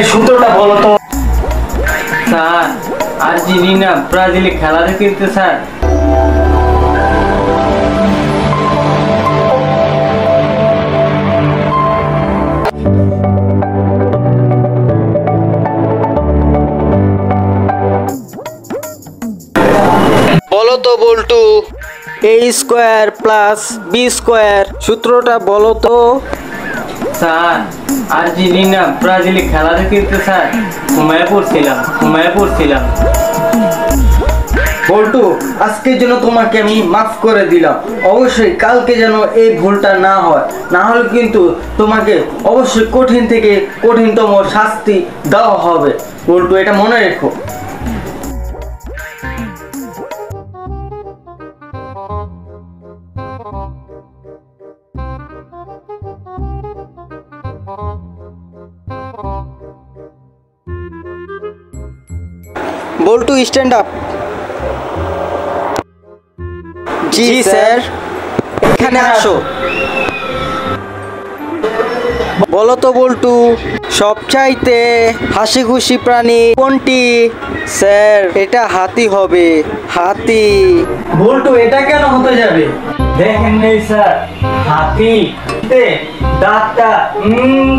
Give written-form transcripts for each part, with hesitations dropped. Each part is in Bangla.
সূত্রটা বলো তো স্যার। আর্জেন্টিনা ব্রাজিলে খেলা দেখতে স্যার। বলো তো বল্টু, a² + b² সূত্রটা বলো তো। স্যার আর্জেন্টিনা ব্রাজিলে খেলা দেখতে স্যার। ঘুমায় পড়ছিলাম। বল্টু, আজকের জন্য তোমাকে আমি মাফ করে দিলাম। অবশ্যই কালকে যেন এই ভুলটা না হয়, না হলে কিন্তু তোমাকে অবশ্যই কঠিন থেকে কঠিনতম শাস্তি দেওয়া হবে। বল্টু, এটা মনে রেখো। বল্টু স্ট্যান্ড আপ। জি স্যার, এখানে আসো। বলো তো বল্টু, সবচাইতে হাসি খুশি প্রাণী কোনটি? স্যার, এটা হাতি হবে, হাতি। বল্টু, এটা কেন হতে যাবে? দেখেন নেই স্যার, হাতিতে দাঁতটা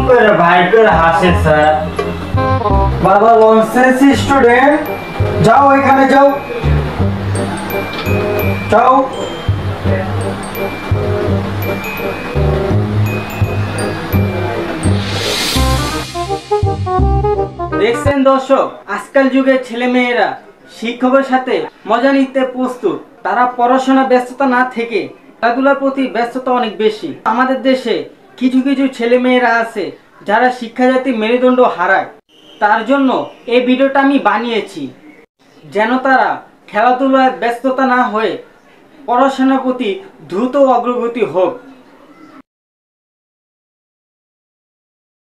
করে ভাই করে হাসে স্যার। বাবা লনসেন্স স্টুডেন্ট, যাও এখানে যাও। দেখছেন দর্শক, আজকাল যুগের ছেলে মেয়েরা শিক্ষকের সাথে মজা নিতে প্রস্তুত। তারা পড়াশোনা ব্যস্ততা না থেকে খেলাধুলার প্রতি ব্যস্ততা অনেক বেশি। আমাদের দেশে কিছু কিছু ছেলে মেয়েরা আছে যারা শিক্ষাজাতি মেরুদণ্ড হারায়। তার জন্য এই ভিডিওটা আমি বানিয়েছি, যেন তারা খেলাধুলায় ব্যস্ততা না হয়ে পড়াশোনার প্রতি দ্রুত অগ্রগতি হোক।